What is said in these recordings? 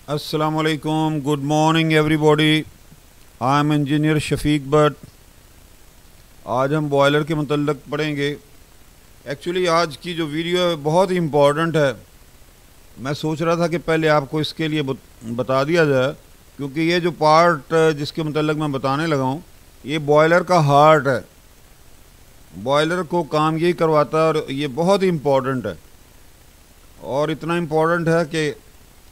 अस्सलामुअलैकुम, good morning everybody. I am engineer Shafiq Bhatt. आज हम बॉयलर के मुतल्लक पढ़ेंगे। एक्चुअली आज की जो वीडियो है बहुत ही इम्पॉर्टेंट है। मैं सोच रहा था कि पहले आपको इसके लिए बता दिया जाए, क्योंकि ये जो पार्ट जिसके मुतल्लक मैं बताने लगा हूँ ये बॉयलर का हार्ट है। बॉयलर को काम यही करवाता है और ये बहुत ही इम्पॉर्टेंट है, और इतना इम्पॉर्टेंट है कि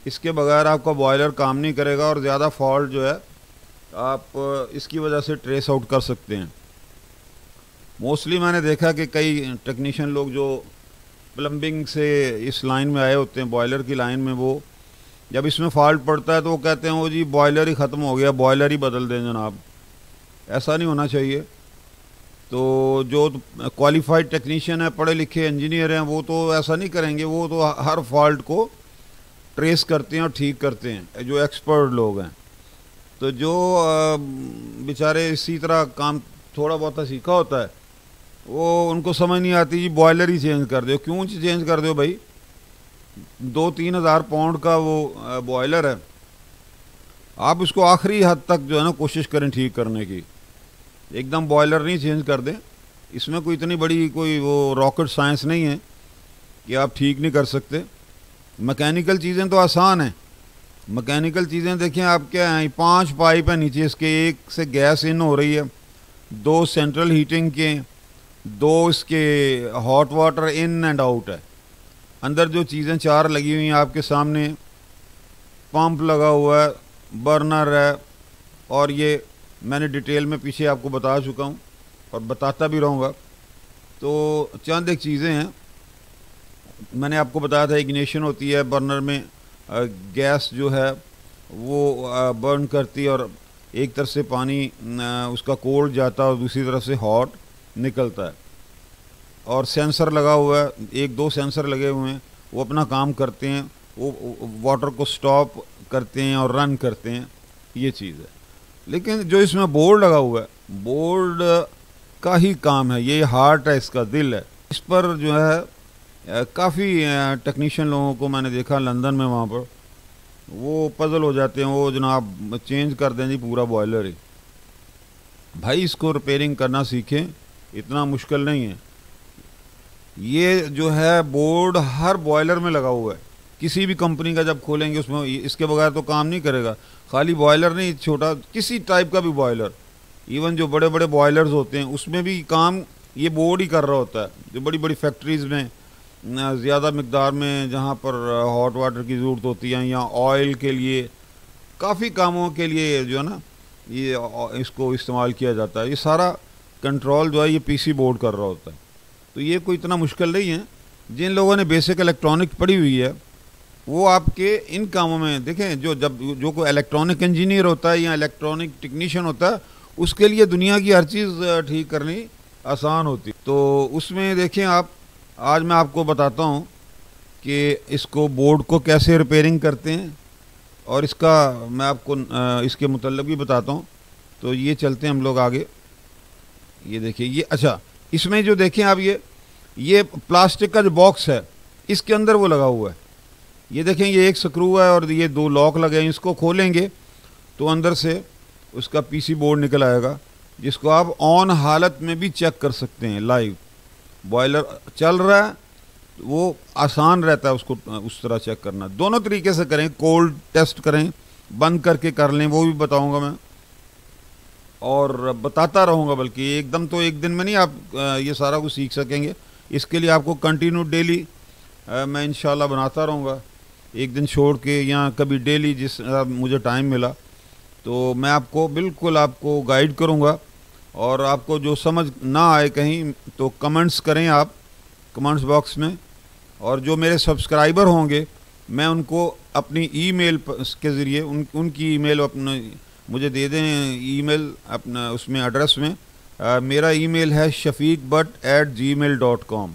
इसके बगैर आपका बॉयलर काम नहीं करेगा और ज़्यादा फॉल्ट जो है आप इसकी वजह से ट्रेस आउट कर सकते हैं। मोस्टली मैंने देखा कि कई टेक्नीशियन लोग जो प्लम्बिंग से इस लाइन में आए होते हैं, बॉयलर की लाइन में, वो जब इसमें फॉल्ट पड़ता है तो वो कहते हैं वो जी बॉयलर ही ख़त्म हो गया, बॉयलर ही बदल दें जनाब। ऐसा नहीं होना चाहिए। तो जो क्वालिफाइड टेक्नीशियन है, पढ़े लिखे इंजीनियर हैं, वो तो ऐसा नहीं करेंगे। वो तो हर फॉल्ट को ट्रेस करते हैं और ठीक करते हैं, जो एक्सपर्ट लोग हैं। तो जो बेचारे इसी तरह काम थोड़ा बहुत सीखा होता है, वो उनको समझ नहीं आती जी बॉयलर ही चेंज कर दो। क्यों चेंज कर दो भाई? 2-3 हज़ार पाउंड का वो बॉयलर है, आप उसको आखिरी हद तक जो है ना कोशिश करें ठीक करने की। एकदम बॉयलर नहीं चेंज कर दें। इसमें कोई इतनी बड़ी कोई वो रॉकेट साइंस नहीं है कि आप ठीक नहीं कर सकते। मैकेनिकल चीज़ें तो आसान हैं। मैकेनिकल चीज़ें देखें आप, क्या हैं, 5 पाइप है नीचे इसके, एक से गैस इन हो रही है, 2 सेंट्रल हीटिंग के, 2 इसके hot water in and out है। अंदर जो चीज़ें 4 लगी हुई हैं आपके सामने, पंप लगा हुआ है, बर्नर है, और ये मैंने डिटेल में पीछे आपको बता चुका हूँ और बताता भी रहूँगा। तो चंद एक चीज़ें हैं। मैंने आपको बताया था इग्निशन होती है बर्नर में, गैस जो है वो बर्न करती है और एक तरफ से पानी उसका कोल्ड जाता है और दूसरी तरफ से हॉट निकलता है। और सेंसर लगा हुआ है, 1-2 सेंसर लगे हुए हैं, वो अपना काम करते हैं, वो वाटर को स्टॉप करते हैं और रन करते हैं। ये चीज़ है। लेकिन जो इसमें बोर्ड लगा हुआ है, बोर्ड का ही काम है, ये हार्ट है, इसका दिल है। इस पर जो है काफ़ी टेक्नीशियन लोगों को मैंने देखा लंदन में, वहाँ पर वो पजल हो जाते हैं। वो जनाब चेंज कर दें जी पूरा बॉयलर ही। भाई इसको रिपेयरिंग करना सीखें, इतना मुश्किल नहीं है। ये जो है बोर्ड हर बॉयलर में लगा हुआ है। किसी भी कंपनी का जब खोलेंगे उसमें इसके बगैर तो काम नहीं करेगा। खाली बॉयलर नहीं, छोटा किसी टाइप का भी बॉयलर, इवन जो बड़े बड़े बॉयलर्स होते हैं उसमें भी काम ये बोर्ड ही कर रहा होता है। जो बड़ी बड़ी फैक्ट्रीज़ में ज़्यादा मकदार में जहाँ पर हॉट वाटर की ज़रूरत होती है, या ऑयल के लिए, काफ़ी कामों के लिए जो है ना ये इसको इस्तेमाल किया जाता है। ये सारा कंट्रोल जो है ये पीसी बोर्ड कर रहा होता है। तो ये कोई इतना मुश्किल नहीं है। जिन लोगों ने बेसिक इलेक्ट्रॉनिक पढ़ी हुई है वो आपके इन कामों में देखें। जो कोई इलेक्ट्रॉनिक इंजीनियर होता है या इलेक्ट्रॉनिक टेक्नीशियन होता है, उसके लिए दुनिया की हर चीज़ ठीक करनी आसान होती। तो उसमें देखें आप, आज मैं आपको बताता हूँ कि इसको बोर्ड को कैसे रिपेयरिंग करते हैं, और इसका मैं आपको इसके मुतल्लिक़ भी बताता हूँ। तो ये चलते हैं हम लोग आगे। ये देखिए, ये अच्छा, इसमें जो देखें आप, ये प्लास्टिक का जो बॉक्स है इसके अंदर वो लगा हुआ है। ये देखें, ये एक स्क्रू है और ये 2 लॉक लगे हैं। इसको खोलेंगे तो अंदर से उसका पीसी बोर्ड निकल आएगा, जिसको आप ऑन हालत में भी चेक कर सकते हैं। लाइव बॉयलर चल रहा है, वो आसान रहता है उसको उस तरह चेक करना। दोनों तरीके से करें, कोल्ड टेस्ट करें, बंद करके कर लें, वो भी बताऊंगा मैं और बताता रहूंगा। बल्कि एकदम तो एक दिन में नहीं आप ये सारा कुछ सीख सकेंगे। इसके लिए आपको कंटिन्यू डेली मैं इंशाल्लाह बनाता रहूँगा, एक दिन छोड़ के या कभी डेली, जिस मुझे टाइम मिला तो मैं आपको बिल्कुल आपको गाइड करूँगा। और आपको जो समझ ना आए कहीं तो कमेंट्स करें आप कमेंट्स बॉक्स में। और जो मेरे सब्सक्राइबर होंगे मैं उनको अपनी ईमेल के ज़रिए उनकी ईमेल अपने मुझे दे दें, ईमेल अपना उसमें एड्रेस में मेरा ईमेल है shafiqbhatt@gmail.com।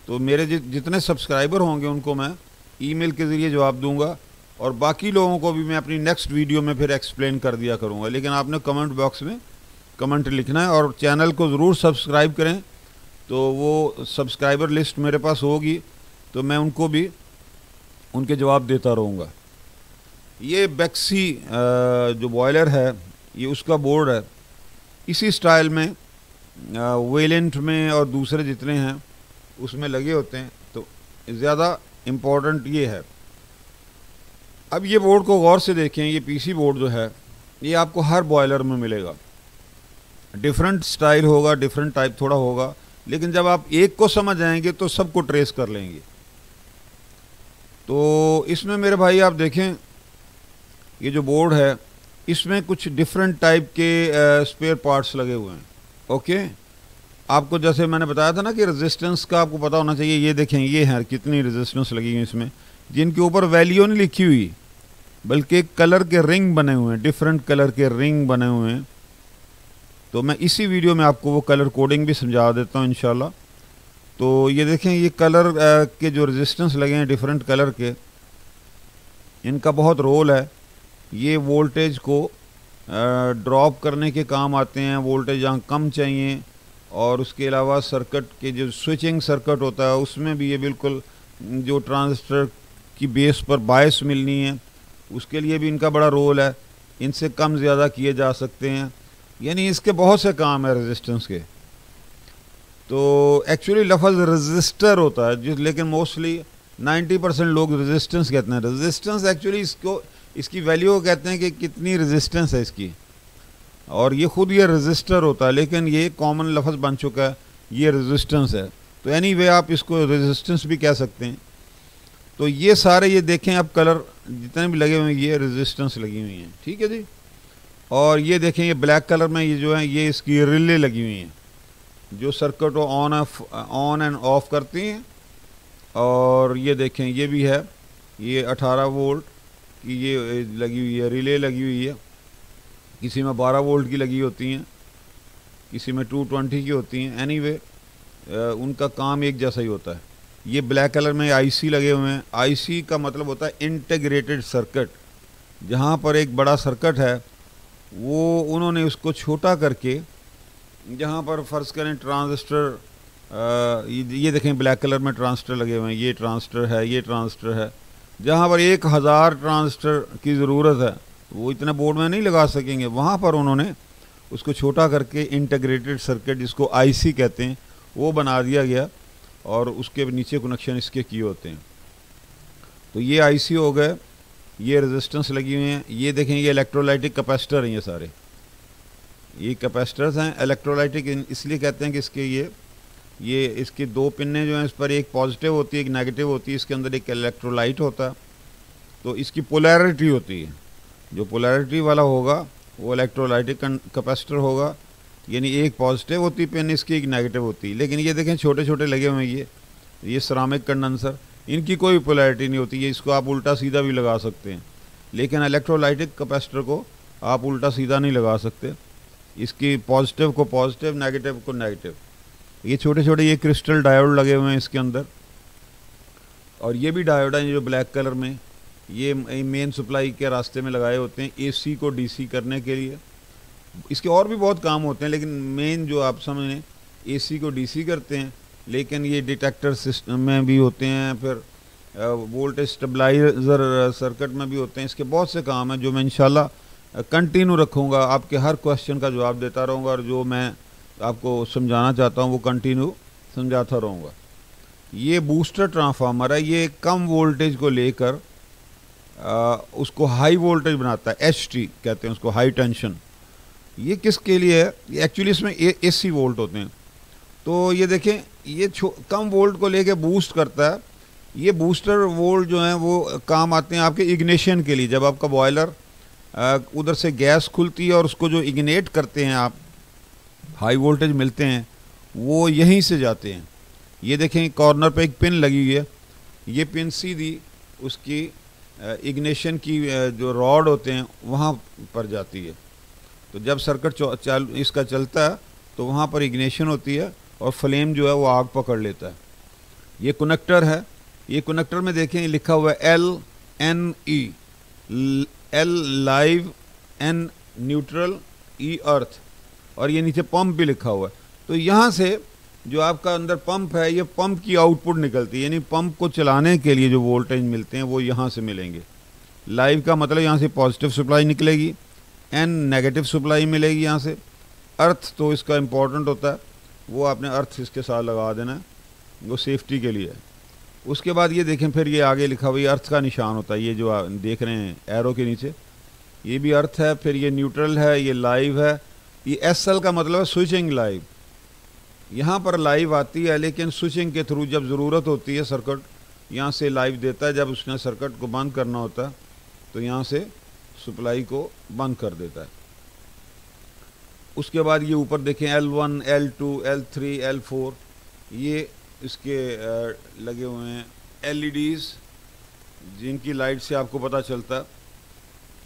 तो मेरे जितने सब्सक्राइबर होंगे उनको मैं ईमेल के ज़रिए जवाब दूंगा, और बाकी लोगों को भी मैं अपनी नेक्स्ट वीडियो में फिर एक्सप्लेन कर दिया करूँगा। लेकिन आपने कमेंट बॉक्स में कमेंट लिखना है और चैनल को ज़रूर सब्सक्राइब करें। तो वो सब्सक्राइबर लिस्ट मेरे पास होगी तो मैं उनको भी उनके जवाब देता रहूँगा। ये बैक्सी जो बॉयलर है ये उसका बोर्ड है। इसी स्टाइल में वेलेंट में और दूसरे जितने हैं उसमें लगे होते हैं, तो ज़्यादा इम्पोर्टेंट ये है। अब ये बोर्ड को गौर से देखें, ये पीसी बोर्ड जो है ये आपको हर बॉयलर में मिलेगा। डिफरेंट स्टाइल होगा, डिफरेंट टाइप थोड़ा होगा, लेकिन जब आप एक को समझ आएंगे तो सबको ट्रेस कर लेंगे। तो इसमें मेरे भाई आप देखें, ये जो बोर्ड है इसमें कुछ डिफरेंट टाइप के स्पेयर पार्ट्स लगे हुए हैं। ओके, आपको जैसे मैंने बताया था ना कि रेजिस्टेंस का आपको पता होना चाहिए। ये देखें, ये है कितनी रेजिस्टेंस लगी हुई इसमें, जिनके ऊपर वैल्यू नहीं लिखी हुई बल्कि कलर के रिंग बने हुए हैं, डिफरेंट कलर के रिंग बने हुए हैं। तो मैं इसी वीडियो में आपको वो कलर कोडिंग भी समझा देता हूँ इंशाल्लाह। तो ये देखें, ये कलर के जो रेजिस्टेंस लगे हैं डिफरेंट कलर के, इनका बहुत रोल है। ये वोल्टेज को ड्रॉप करने के काम आते हैं, वोल्टेज जहाँ कम चाहिए। और उसके अलावा सर्किट के जो स्विचिंग सर्किट होता है उसमें भी ये बिल्कुल जो ट्रांजिस्टर की बेस पर बायस मिलनी है उसके लिए भी इनका बड़ा रोल है। इनसे कम ज़्यादा किए जा सकते हैं, यानी इसके बहुत से काम है रेजिस्टेंस के। तो एक्चुअली लफ्ज़ रेजिस्टर होता है जिस, लेकिन मोस्टली 90% लोग रेजिस्टेंस कहते हैं। रेजिस्टेंस एक्चुअली इसको, इसकी वैल्यू को कहते हैं कि कितनी रेजिस्टेंस है इसकी, और ये खुद ये रेजिस्टर होता है, लेकिन ये कॉमन लफ्ज़ बन चुका है, ये रेजिस्टेंस है। तो एनीवे आप इसको रेजिस्टेंस भी कह सकते हैं। तो ये सारे, ये देखें अब कलर जितने भी लगे हुए हैं ये रेजिस्टेंस लगी हुई हैं, ठीक है जी। और ये देखें, ये ब्लैक कलर में ये जो है ये इसकी रिले लगी हुई हैं जो सर्किट को ऑन एंड ऑफ करती हैं। और ये देखें, ये भी है, ये 18 वोल्ट की ये लगी हुई है, रिले लगी हुई है। किसी में 12 वोल्ट की लगी होती हैं, किसी में 220 की होती हैं। एनीवे उनका काम एक जैसा ही होता है। ये ब्लैक कलर में आईसी लगे हुए हैं। आईसी का मतलब होता है इंटीग्रेटेड सर्किट। जहाँ पर एक बड़ा सर्किट है वो उन्होंने उसको छोटा करके, जहाँ पर फ़र्ज़ करें ट्रांजिस्टर, ये देखें ब्लैक कलर में ट्रांजिस्टर लगे हुए हैं, ये ट्रांजिस्टर है, ये ट्रांजिस्टर है। जहाँ पर 1000 ट्रांजिस्टर की ज़रूरत है वो इतने बोर्ड में नहीं लगा सकेंगे, वहाँ पर उन्होंने उसको छोटा करके इंटीग्रेटेड सर्किट, जिसको आईसी कहते हैं, वो बना दिया गया और उसके नीचे कनेक्शन इसके किए होते हैं। तो ये आईसी हो गए, ये रेजिस्टेंस लगी हुई हैं। ये देखें, ये इलेक्ट्रोलाइटिक कैपेसिटर हैं, ये सारे ये कैपेसिटर्स हैं। इलेक्ट्रोलाइटिक इसलिए कहते हैं कि इसके ये इसकी 2 पिन्ने जो हैं, इस पर एक पॉजिटिव होती है एक नेगेटिव होती है। इसके अंदर एक इलेक्ट्रोलाइट होता है, तो इसकी पोलैरिटी होती है। जो पोलैरिटी वाला होगा वो इलेक्ट्रोलाइटिक कैपेसिटर होगा, यानी एक पॉजिटिव होती पिन, इसकी एक नेगेटिव होती। लेकिन ये देखें छोटे छोटे लगे हुए हैं, ये सिरामिक कंडेंसर, इनकी कोई पोलैरिटी नहीं होती है। इसको आप उल्टा सीधा भी लगा सकते हैं, लेकिन इलेक्ट्रोलाइटिक कैपेसिटर को आप उल्टा सीधा नहीं लगा सकते। इसकी पॉजिटिव को पॉजिटिव, नेगेटिव को नेगेटिव। ये छोटे छोटे ये क्रिस्टल डायोड लगे हुए हैं इसके अंदर। और ये भी डायोड हैं जो ब्लैक कलर में, ये मेन सप्लाई के रास्ते में लगाए होते हैं एसी को डीसी करने के लिए। इसके और भी बहुत काम होते हैं, लेकिन मेन जो आप समझें एसी को डीसी करते हैं, लेकिन ये डिटेक्टर सिस्टम में भी होते हैं, फिर वोल्टेज स्टेबलाइजर सर्किट में भी होते हैं। इसके बहुत से काम हैं जो मैं इंशाल्लाह कंटिन्यू रखूँगा, आपके हर क्वेश्चन का जवाब देता रहूँगा, और जो मैं आपको समझाना चाहता हूँ वो कंटिन्यू समझाता रहूँगा। ये बूस्टर ट्रांसफार्मर है, ये कम वोल्टेज को लेकर उसको हाई वोल्टेज बनाता है। HT कहते हैं उसको, हाई टेंशन। ये किसके लिए है? ये एक्चुअली इसमें AC वोल्ट होते हैं। तो ये देखें, ये कम वोल्ट को लेके बूस्ट करता है। ये बूस्टर वोल्ट जो हैं वो काम आते हैं आपके इग्निशन के लिए। जब आपका बॉयलर उधर से गैस खुलती है और उसको जो इग्नेट करते हैं आप, हाई वोल्टेज मिलते हैं, वो यहीं से जाते हैं। ये देखें कॉर्नर पे एक पिन लगी हुई है, ये पिन सीधी उसकी इग्निशन की जो रॉड होते हैं वहाँ पर जाती है। तो जब सर्किट इसका चलता है तो वहाँ पर इग्निशन होती है और फ्लेम जो है वो आग पकड़ लेता है। ये कनेक्टर है, ये कनेक्टर में देखें लिखा हुआ है LNE, L live, N neutral, E अर्थ, और ये नीचे पंप भी लिखा हुआ है। तो यहाँ से जो आपका अंदर पंप है, ये पंप की आउटपुट निकलती है, यानी पंप को चलाने के लिए जो वोल्टेज मिलते हैं वो यहाँ से मिलेंगे। लाइव का मतलब यहाँ से पॉजिटिव सप्लाई निकलेगी, एन नेगेटिव सप्लाई मिलेगी यहाँ से। अर्थ तो इसका इम्पोर्टेंट होता है, वो आपने अर्थ इसके साथ लगा देना है, वो सेफ्टी के लिए है। उसके बाद ये देखें, फिर ये आगे लिखा हुआ ये अर्थ का निशान होता है, ये जो आप देख रहे हैं एरो के नीचे, ये भी अर्थ है। फिर ये न्यूट्रल है, ये लाइव है। ये SL का मतलब है स्विचिंग लाइव। यहाँ पर लाइव आती है, लेकिन स्विचिंग के थ्रू जब ज़रूरत होती है सर्किट यहाँ से लाइव देता है, जब उसने सर्किट को बंद करना होता है तो यहाँ से सप्लाई को बंद कर देता है। उसके बाद ये ऊपर देखें L1, L2, L3, L4 ये इसके लगे हुए हैं LEDs, जिनकी लाइट से आपको पता चलता है।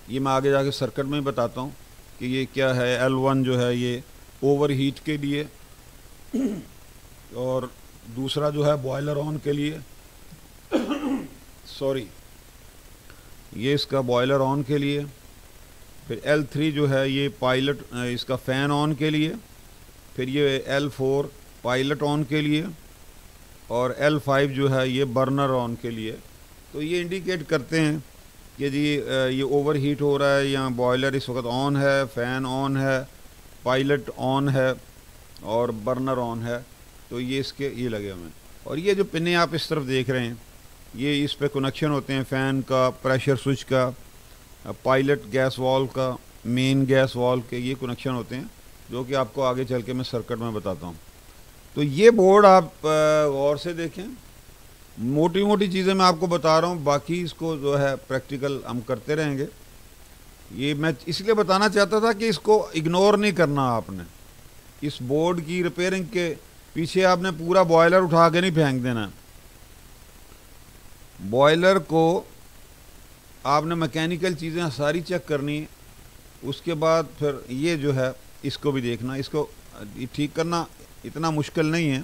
ये मैं आगे जाके सर्किट में बताता हूँ कि ये क्या है। L1 जो है ये ओवर हीट के लिए, और दूसरा जो है बॉयलर ऑन के लिए सॉरी, ये इसका बॉयलर ऑन के लिए। फिर L3 जो है ये पायलट, इसका फ़ैन ऑन के लिए। फिर ये L4 पायलट ऑन के लिए, और L5 जो है ये बर्नर ऑन के लिए। तो ये इंडिकेट करते हैं कि जी ये ओवर हीट हो रहा है, या बॉयलर इस वक्त ऑन है, फ़ैन ऑन है, पायलट ऑन है और बर्नर ऑन है। तो ये इसके ये लगे हुए हैं। और ये जो पिने आप इस तरफ देख रहे हैं, ये इस पे कनेक्शन होते हैं फ़ैन का, प्रेशर स्विच का, पायलट गैस वाल्व का, मेन गैस वाल्व के, ये कनेक्शन होते हैं, जो कि आपको आगे चल के मैं सर्किट में बताता हूँ। तो ये बोर्ड आप गौर से देखें, मोटी मोटी चीज़ें मैं आपको बता रहा हूँ, बाकी इसको जो है प्रैक्टिकल हम करते रहेंगे। ये मैं इसलिए बताना चाहता था कि इसको इग्नोर नहीं करना आपने। इस बोर्ड की रिपेयरिंग के पीछे आपने पूरा बॉयलर उठा के नहीं फेंक देना। बॉयलर को आपने मैकेनिकल चीज़ें सारी चेक करनी है। उसके बाद फिर ये जो है इसको भी देखना। इसको ठीक करना इतना मुश्किल नहीं है।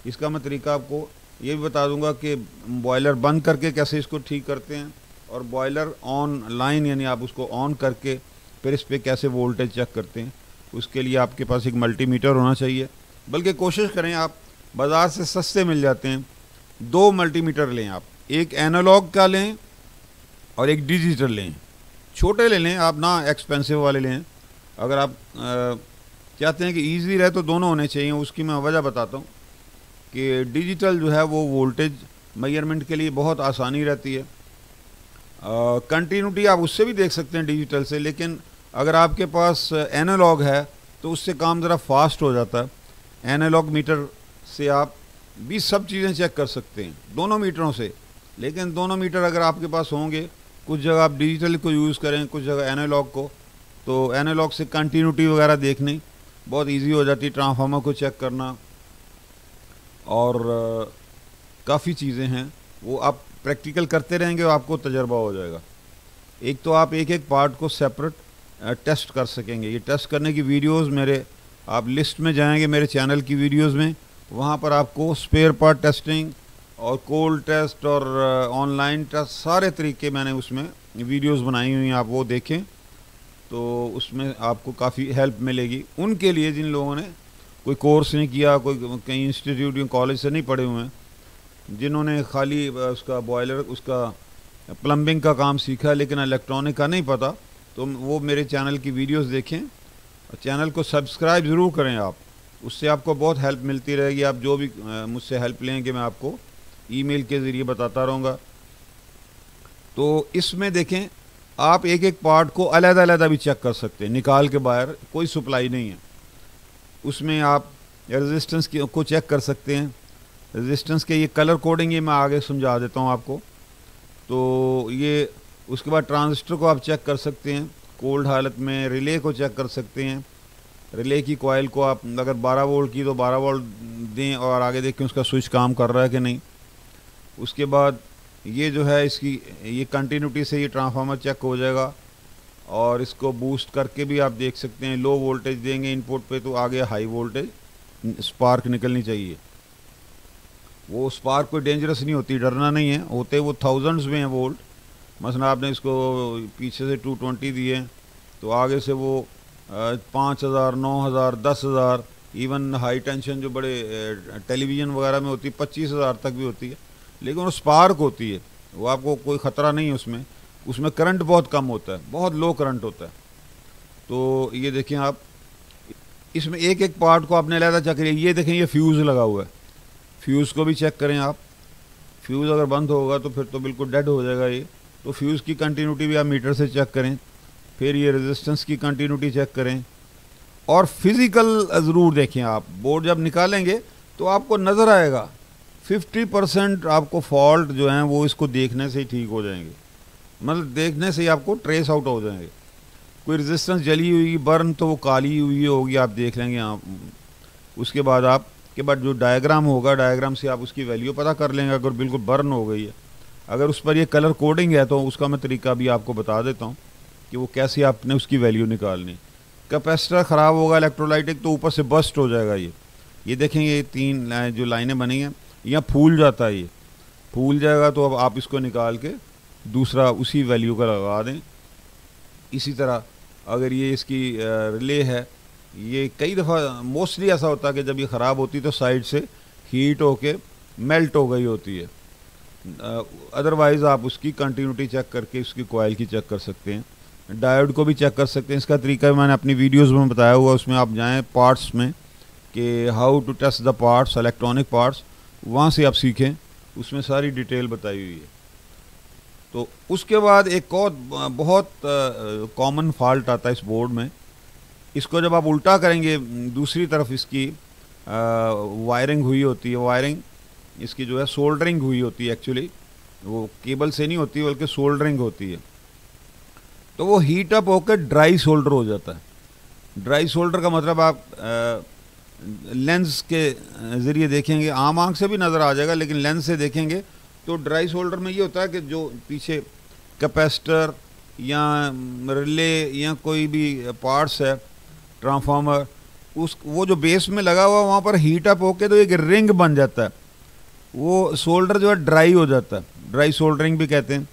इसका मैं तरीका आपको ये भी बता दूंगा कि बॉयलर बंद करके कैसे इसको ठीक करते हैं, और बॉयलर ऑन लाइन यानी आप उसको ऑन करके फिर इस पर कैसे वोल्टेज चेक करते हैं। उसके लिए आपके पास एक मल्टीमीटर होना चाहिए, बल्कि कोशिश करें आप, बाज़ार से सस्ते मिल जाते हैं। 2 मल्टीमीटर लें आप, एक एनालॉग का लें और एक डिजिटल लें। छोटे ले लें आप, ना एक्सपेंसिव वाले लें। अगर आप चाहते हैं कि ईजी रहे तो दोनों होने चाहिए। उसकी मैं वजह बताता हूँ कि डिजिटल जो है वो वोल्टेज मेजरमेंट के लिए बहुत आसानी रहती है। कंटिन्यूटी आप उससे भी देख सकते हैं डिजिटल से, लेकिन अगर आपके पास एनालॉग है तो उससे काम ज़रा फास्ट हो जाता है। एनालॉग मीटर से आप भी सब चीज़ें चेक कर सकते हैं दोनों मीटरों से, लेकिन दोनों मीटर अगर आपके पास होंगे, कुछ जगह आप डिजिटल को यूज़ करें, कुछ जगह एनालॉग को, तो एनालॉग से कंटिन्यूटी वगैरह देखनी बहुत इजी हो जाती है, ट्रांसफार्मर को चेक करना, और काफ़ी चीज़ें हैं वो आप प्रैक्टिकल करते रहेंगे और आपको तजर्बा हो जाएगा। एक तो आप एक एक पार्ट को सेपरेट टेस्ट कर सकेंगे। ये टेस्ट करने की वीडियोस मेरे, आप लिस्ट में जाएंगे मेरे चैनल की वीडियोस में, वहाँ पर आपको स्पेयर पार्ट टेस्टिंग और कोल्ड टेस्ट और ऑनलाइन टेस्ट सारे तरीके मैंने उसमें वीडियोस बनाई हुई हैं, आप वो देखें तो उसमें आपको काफ़ी हेल्प मिलेगी। उनके लिए जिन लोगों ने कोई कोर्स नहीं किया, कोई कहीं इंस्टीट्यूट या कॉलेज से नहीं पढ़े हुए हैं, जिन्होंने खाली उसका बॉयलर, उसका प्लम्बिंग का काम सीखा लेकिन इलेक्ट्रॉनिक का नहीं पता, तो वो मेरे चैनल की वीडियोस देखें और चैनल को सब्सक्राइब ज़रूर करें आप। उससे आपको बहुत हेल्प मिलती रहेगी। आप जो भी मुझसे हेल्प लेंगे मैं आपको ईमेल के ज़रिए बताता रहूँगा। तो इसमें देखें, आप एक एक पार्ट को अलग-अलग भी चेक कर सकते हैं, निकाल के बाहर, कोई सप्लाई नहीं है उसमें। आप रेजिस्टेंस को चेक कर सकते हैं। रेजिस्टेंस के ये कलर कोडिंग ये मैं आगे समझा देता हूँ आपको। तो ये उसके बाद ट्रांजिस्टर को आप चेक कर सकते हैं कोल्ड हालत में। रिले को चेक कर सकते हैं। रिले की कॉइल को आप अगर 12 वोल्ट की तो 12 वोल्ट दें और आगे देखें उसका स्विच काम कर रहा है कि नहीं। उसके बाद ये जो है इसकी ये कंटिन्यूटी से ये ट्रांसफार्मर चेक हो जाएगा, और इसको बूस्ट करके भी आप देख सकते हैं। लो वोल्टेज देंगे इनपुट पे तो आगे हाई वोल्टेज स्पार्क निकलनी चाहिए। वो स्पार्क कोई डेंजरस नहीं होती, डरना नहीं है, होते वो थाउजेंड्स में है वोल्ट। मसलन आपने इसको पीछे से 220 दिए तो आगे से वो 5000, 9000, 10,000, इवन हाई टेंशन जो बड़े टेलीविज़न वगैरह में होती है 25,000 तक भी होती है, लेकिन वो स्पार्क होती है, वो आपको कोई ख़तरा नहीं है उसमें। उसमें करंट बहुत कम होता है, बहुत लो करंट होता है। तो ये देखें आप, इसमें एक एक पार्ट को आपने अलग चेक करिए। ये देखें, ये फ्यूज़ लगा हुआ है, फ्यूज़ को भी चेक करें आप। फ्यूज़ अगर बंद होगा तो फिर तो बिल्कुल डेड हो जाएगा ये। तो फ्यूज़ की कंटिन्यूटी भी आप मीटर से चेक करें। फिर ये रेजिस्टेंस की कंटिन्यूटी चेक करें, और फिज़िकल ज़रूर देखें आप। बोर्ड जब निकालेंगे तो आपको नज़र आएगा 50% आपको फॉल्ट जो हैं वो इसको देखने से ही ठीक हो जाएंगे, मतलब देखने से ही आपको ट्रेस आउट हो जाएंगे। कोई रेजिस्टेंस जली हुई बर्न तो वो काली हुई होगी, आप देख लेंगे आप। उसके बाद आप के बाद जो डायग्राम होगा, डायग्राम से आप उसकी वैल्यू पता कर लेंगे अगर बिल्कुल बर्न हो गई है। अगर उस पर ये कलर कोडिंग है तो उसका मैं तरीका भी आपको बता देता हूँ कि वो कैसे आपने उसकी वैल्यू निकालनी। कैपेसिटर ख़राब होगा इलेक्ट्रोलाइटिक तो ऊपर से बस्ट हो जाएगा ये देखेंगे, ये 3 जो लाइनें बनी हैं यहाँ फूल जाता है, ये फूल जाएगा तो अब आप इसको निकाल के दूसरा उसी वैल्यू का लगा दें। इसी तरह अगर ये इसकी रिले है, ये कई दफ़ा मोस्टली ऐसा होता है कि जब ये ख़राब होती है तो साइड से हीट होके मेल्ट हो गई होती है। अदरवाइज़ आप उसकी कंटिन्यूटी चेक करके उसकी कॉइल की चेक कर सकते हैं। डायोड को भी चेक कर सकते हैं। इसका तरीका मैंने अपनी वीडियोस में बताया हुआ, उसमें आप जाएं पार्ट्स में कि how to test the parts, electronic parts, वहाँ से आप सीखें, उसमें सारी डिटेल बताई हुई है। तो उसके बाद एक और बहुत कॉमन फॉल्ट आता है इस बोर्ड में। इसको जब आप उल्टा करेंगे दूसरी तरफ इसकी वायरिंग हुई होती है, वायरिंग इसकी जो है सोल्डरिंग हुई होती है, एक्चुअली वो केबल से नहीं होती बल्कि सोल्डरिंग होती है। तो वो हीट अप होकर ड्राई सोल्डर हो जाता है। ड्राई सोल्डर का मतलब आप लेंस के ज़रिए देखेंगे, आम आंख से भी नज़र आ जाएगा, लेकिन लेंस से देखेंगे तो ड्राई सोल्डर में ये होता है कि जो पीछे कैपेसिटर या रिले या कोई भी पार्ट्स है, ट्रांसफार्मर, वो जो बेस में लगा हुआ वहाँ पर हीट अप होके तो एक रिंग बन जाता है। वो सोल्डर जो है ड्राई हो जाता है, ड्राई सोल्डरिंग भी कहते हैं।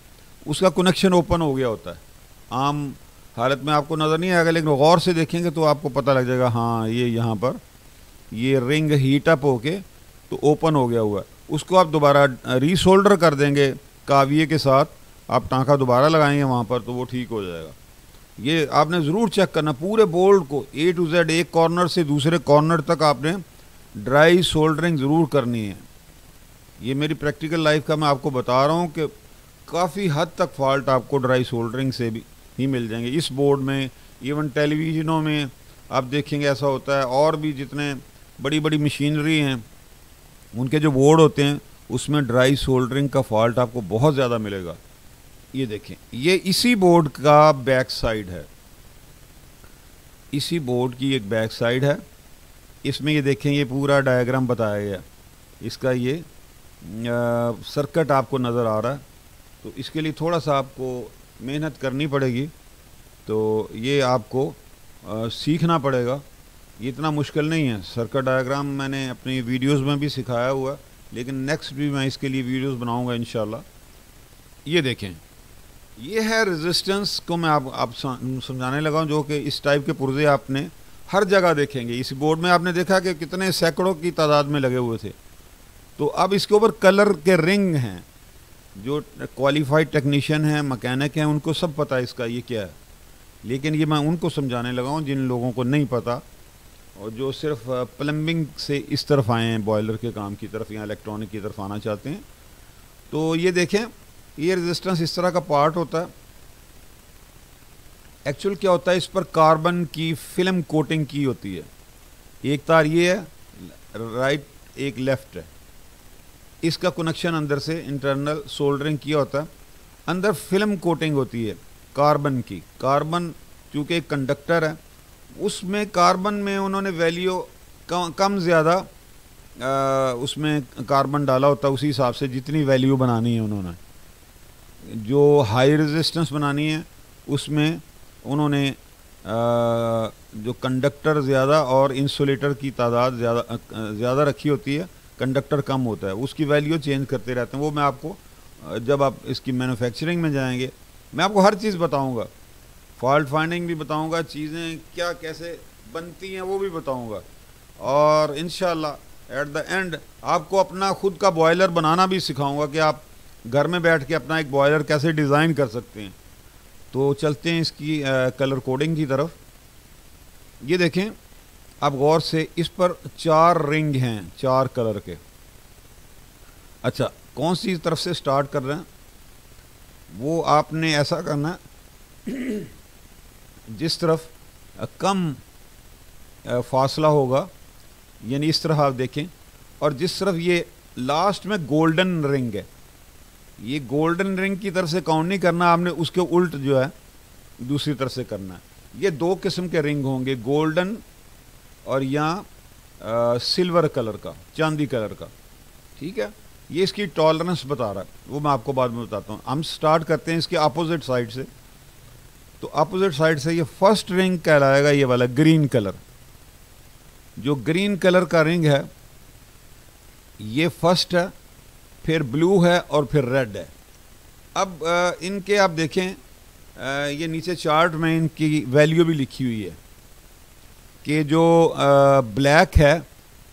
उसका कनेक्शन ओपन हो गया होता है। आम हालत में आपको नज़र नहीं आएगा, लेकिन गौर से देखेंगे तो आपको पता लग जाएगा, हाँ ये यहाँ पर ये रिंग हीट अप होके तो ओपन हो गया हुआ है। उसको आप दोबारा रीसोल्डर कर देंगे काविये के साथ, आप टाँका दोबारा लगाएंगे वहाँ पर तो वो ठीक हो जाएगा। ये आपने ज़रूर चेक करना पूरे बोर्ड को A to Z, एक कॉर्नर से दूसरे कॉर्नर तक आपने ड्राई सोल्डरिंग ज़रूर करनी है। ये मेरी प्रैक्टिकल लाइफ का मैं आपको बता रहा हूँ कि काफ़ी हद तक फॉल्ट आपको ड्राई सोल्डरिंग से भी ही मिल जाएंगे इस बोर्ड में। इवन टेलीविज़नों में आप देखेंगे ऐसा होता है, और भी जितने बड़ी बड़ी मशीनरी हैं उनके जो बोर्ड होते हैं उसमें ड्राई सोल्डरिंग का फॉल्ट आपको बहुत ज़्यादा मिलेगा। ये देखें, ये इसी बोर्ड का बैक साइड है, इसी बोर्ड की एक बैक साइड है। इसमें ये देखें, ये पूरा डायग्राम बताया गया, इसका ये सर्किट आपको नज़र आ रहा है। तो इसके लिए थोड़ा सा आपको मेहनत करनी पड़ेगी, तो ये आपको सीखना पड़ेगा। ये इतना मुश्किल नहीं है। सर्किट डायग्राम मैंने अपनी वीडियोस में भी सिखाया हुआ, लेकिन नेक्स्ट भी मैं इसके लिए वीडियोस बनाऊंगा इंशाल्लाह। ये देखें, ये है रेजिस्टेंस को मैं आप समझाने लगा हूँ, जो कि इस टाइप के पुर्जे आपने हर जगह देखेंगे। इस बोर्ड में आपने देखा कि कितने सैकड़ों की तादाद में लगे हुए थे। तो अब इसके ऊपर कलर के रिंग हैं। जो क्वालिफाइड टेक्नीशियन हैं, मैकेनिक हैं, उनको सब पता है इसका ये क्या है, लेकिन ये मैं उनको समझाने लगा हूँ जिन लोगों को नहीं पता और जो सिर्फ प्लम्बिंग से इस तरफ आए हैं, बॉयलर के काम की तरफ या इलेक्ट्रॉनिक की तरफ आना चाहते हैं। तो ये देखें, ये रेजिस्टेंस इस तरह का पार्ट होता है। एक्चुअल क्या होता है, इस पर कार्बन की फिल्म कोटिंग की होती है। एक तार ये है राइट, एक लेफ्ट है। इसका कनेक्शन अंदर से इंटरनल सोल्डरिंग किया होता है। अंदर फिल्म कोटिंग होती है कार्बन की। कार्बन चूँकि एक कंडक्टर है, उसमें कार्बन में उन्होंने वैल्यू कम ज़्यादा उसमें कार्बन डाला होता है। उसी हिसाब से जितनी वैल्यू बनानी है उन्होंने, जो हाई रेजिस्टेंस बनानी है उसमें उन्होंने जो कंडक्टर ज़्यादा और इंसुलेटर की तादाद ज़्यादा रखी होती है, कंडक्टर कम होता है, उसकी वैल्यू चेंज करते रहते हैं। वो मैं आपको जब आप इसकी मैन्युफैक्चरिंग में जाएंगे मैं आपको हर चीज़ बताऊंगा, फॉल्ट फाइंडिंग भी बताऊंगा, चीज़ें क्या कैसे बनती हैं वो भी बताऊंगा, और इंशाल्लाह एट द एंड आपको अपना खुद का बॉयलर बनाना भी सिखाऊंगा कि आप घर में बैठ के अपना एक बॉयलर कैसे डिज़ाइन कर सकते हैं। तो चलते हैं इसकी कलर कोडिंग की तरफ। ये देखें आप गौर से, इस पर 4 रिंग हैं 4 कलर के। अच्छा, कौन सी तरफ से स्टार्ट कर रहे हैं वो आपने ऐसा करना जिस तरफ कम फासला होगा, यानी इस तरह आप देखें, और जिस तरफ ये लास्ट में गोल्डन रिंग है, ये गोल्डन रिंग की तरफ से काउंट नहीं करना आपने, उसके उल्ट जो है दूसरी तरफ से करना है। ये 2 किस्म के रिंग होंगे, गोल्डन और यहाँ सिल्वर कलर का, चांदी कलर का। ठीक है, ये इसकी टॉलरेंस बता रहा है, वो मैं आपको बाद में बताता हूँ। हम स्टार्ट करते हैं इसके अपोजिट साइड से। तो अपोजिट साइड से ये फर्स्ट रिंग कहलाएगा, ये वाला ग्रीन कलर। जो ग्रीन कलर का रिंग है ये फर्स्ट है, फिर ब्लू है और फिर रेड है। अब इनके आप देखें, ये नीचे चार्ट में इनकी वैल्यू भी लिखी हुई है कि जो ब्लैक है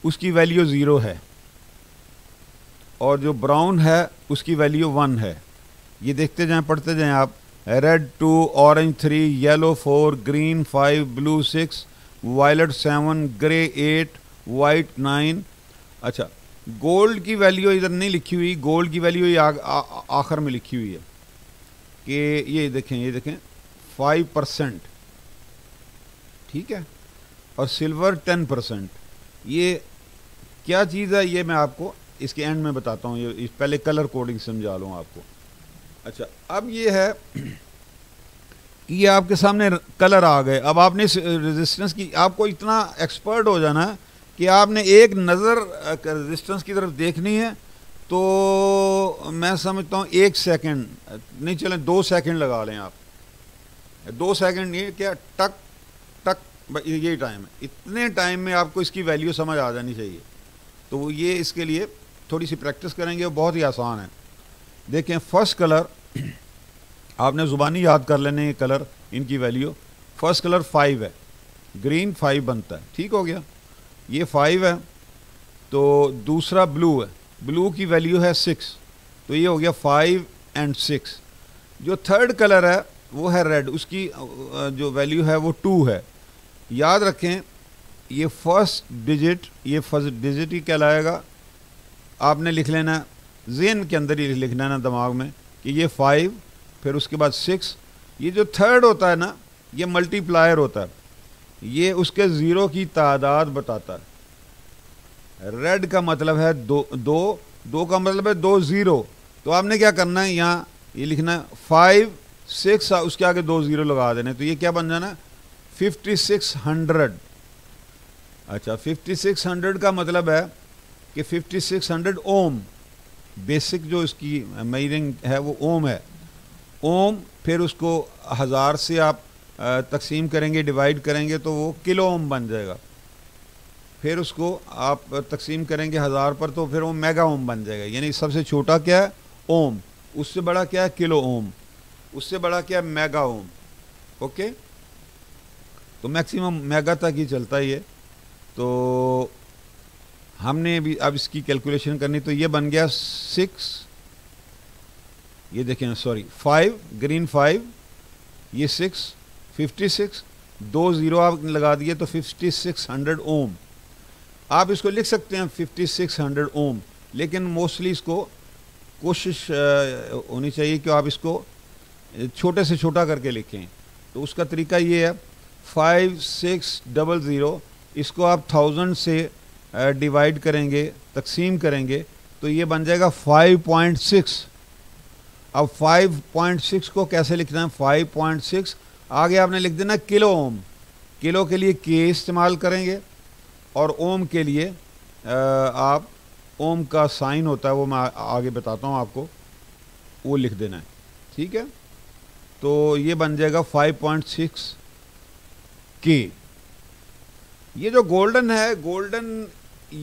उसकी वैल्यू 0 है और जो ब्राउन है उसकी वैल्यू 1 है। ये देखते जाएं, पढ़ते जाएं आप। Red 2, orange 3, yellow 4, green 5, blue 6, violet 7, grey 8, white 9। अच्छा, गोल्ड की वैल्यू इधर नहीं लिखी हुई, गोल्ड की वैल्यू आखिर में लिखी हुई है कि ये देखें 5%। ठीक है, और सिल्वर 10%। ये क्या चीज़ है ये मैं आपको इसके एंड में बताता हूँ, ये पहले कलर कोडिंग समझा लूँ आपको। अच्छा, अब ये है कि ये आपके सामने कलर आ गए। अब आपने इस रेजिस्टेंस की, आपको इतना एक्सपर्ट हो जाना है कि आपने एक नज़र रेजिस्टेंस की तरफ देखनी है। तो मैं समझता हूँ 1 सेकंड नहीं, चलें 2 सेकंड लगा लें आप। 2 सेकंड, ये क्या, टक टक, यही टाइम है। इतने टाइम में आपको इसकी वैल्यू समझ आ जानी चाहिए। तो ये इसके लिए थोड़ी सी प्रैक्टिस करेंगे, वो बहुत ही आसान है। देखें, फर्स्ट कलर आपने ज़ुबानी याद कर लेने, ये कलर इनकी वैल्यू। फर्स्ट कलर 5 है, ग्रीन 5 बनता है। ठीक हो गया, ये 5 है। तो दूसरा ब्लू है, ब्लू की वैल्यू है 6, तो ये हो गया 5 और 6। जो थर्ड कलर है वो है रेड, उसकी जो वैल्यू है वो 2 है। याद रखें, ये फर्स्ट डिजिट ही कहलाएगा। आपने लिख लेना, ज़हन के अंदर ही लिखना है ना, दिमाग में, कि ये 5, फिर उसके बाद 6। ये जो थर्ड होता है ना, ये मल्टीप्लायर होता है, ये उसके 0 की तादाद बताता है। रेड का मतलब है 2 का मतलब है 2 0। तो आपने क्या करना है, यहाँ ये लिखना है 5 6, उसके आगे 2 0 लगा देने, तो ये क्या बन जाना, 5600। अच्छा, 5600 का मतलब है कि 5600 ओम, बेसिक जो इसकी मेजरिंग है वो ओम है। ओम, फिर उसको 1000 से आप तकसीम करेंगे, डिवाइड करेंगे, तो वो किलो ओम बन जाएगा। फिर उसको आप तकसीम करेंगे 1000 पर, तो फिर वो मेगा ओम बन जाएगा। यानी सबसे छोटा क्या है, ओम, उससे बड़ा क्या है, किलो ओम, उससे बड़ा क्या है, मेगा ओम। ओके, तो मैक्सिमम मेगा तक ही चलता है ये। तो हमने भी अब इसकी कैलकुलेशन करनी, तो ये बन गया 6, ये देखें, सॉरी 5, ग्रीन 5, ये 6, 56, 2 0 आप लगा दिए तो 5600 ओम। आप इसको लिख सकते हैं 5600 ओम, लेकिन मोस्टली इसको कोशिश होनी चाहिए कि आप इसको छोटे से छोटा करके लिखें। तो उसका तरीका ये है, 5600, इसको आप 1000 से डिवाइड करेंगे, तकसीम करेंगे, तो ये बन जाएगा 5.6। अब 5.6 को कैसे लिखना है, 5.6 आगे आपने लिख देना किलो ओम। किलो के लिए के इस्तेमाल करेंगे और ओम के लिए आप ओम का साइन होता है, वो मैं आगे बताता हूँ आपको, वो लिख देना है। ठीक है, तो ये बन जाएगा 5.6 के। ये जो गोल्डन है, गोल्डन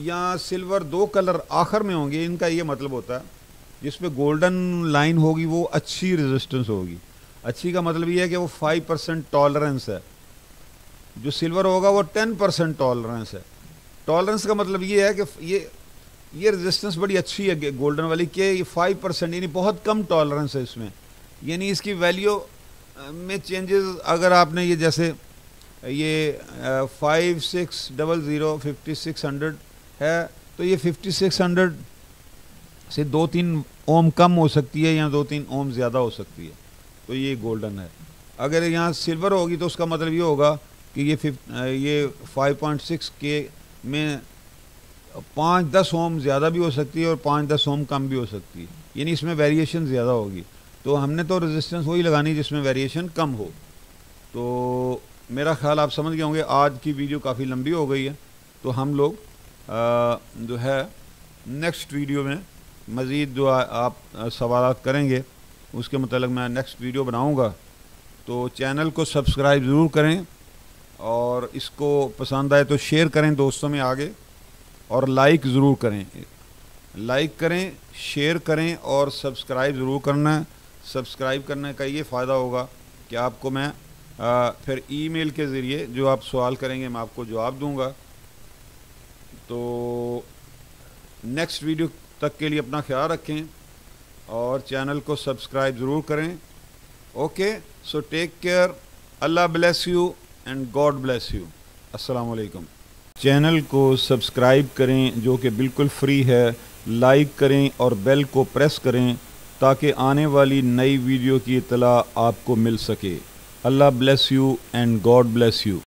या सिल्वर 2 कलर आखिर में होंगे, इनका ये मतलब होता है जिसमें गोल्डन लाइन होगी वो अच्छी रेजिस्टेंस होगी। अच्छी का मतलब ये है कि वो 5% टॉलरेंस है, जो सिल्वर होगा वो 10% टॉलरेंस है। टॉलरेंस का मतलब ये है कि ये रेजिस्टेंस बड़ी अच्छी है गोल्डन वाली, कि ये 5%, यानी बहुत कम टॉलरेंस है इसमें, यानी इसकी वैल्यू में चेंजेस अगर आपने ये जैसे ये 5600 5600 है तो ये 5600 से 2-3 ओम कम हो सकती है या 2-3 ओम ज़्यादा हो सकती है, तो ये गोल्डन है। अगर यहाँ सिल्वर होगी तो उसका मतलब ये होगा कि ये 5.6 के में 5-10 ओम ज़्यादा भी हो सकती है और 5-10 ओम कम भी हो सकती है, यानी इसमें वेरिएशन ज़्यादा होगी। तो हमने तो रेजिस्टेंस वही लगानी जिसमें वेरिएशन कम हो। तो मेरा ख्याल आप समझ गए होंगे, आज की वीडियो काफ़ी लंबी हो गई है, तो हम लोग जो है नेक्स्ट वीडियो में मज़ीद जो आप सवालात करेंगे उसके मतलब मैं नेक्स्ट वीडियो बनाऊंगा। तो चैनल को सब्सक्राइब ज़रूर करें और इसको पसंद आए तो शेयर करें दोस्तों में आगे, और लाइक ज़रूर करें। लाइक करें, शेयर करें और सब्सक्राइब ज़रूर करना है। सब्सक्राइब करने का ये फ़ायदा होगा कि आपको मैं फिर ईमेल के ज़रिए जो आप सवाल करेंगे मैं आपको जवाब दूंगा। तो नेक्स्ट वीडियो तक के लिए अपना ख्याल रखें और चैनल को सब्सक्राइब ज़रूर करें। Okay, so take care, Allah bless you and God bless you. अस्सलाम वालेकुम। चैनल को सब्सक्राइब करें जो कि बिल्कुल फ्री है, लाइक करें और बेल को प्रेस करें ताकि आने वाली नई वीडियो की इत्तला आपको मिल सके। Allah bless you and God bless you.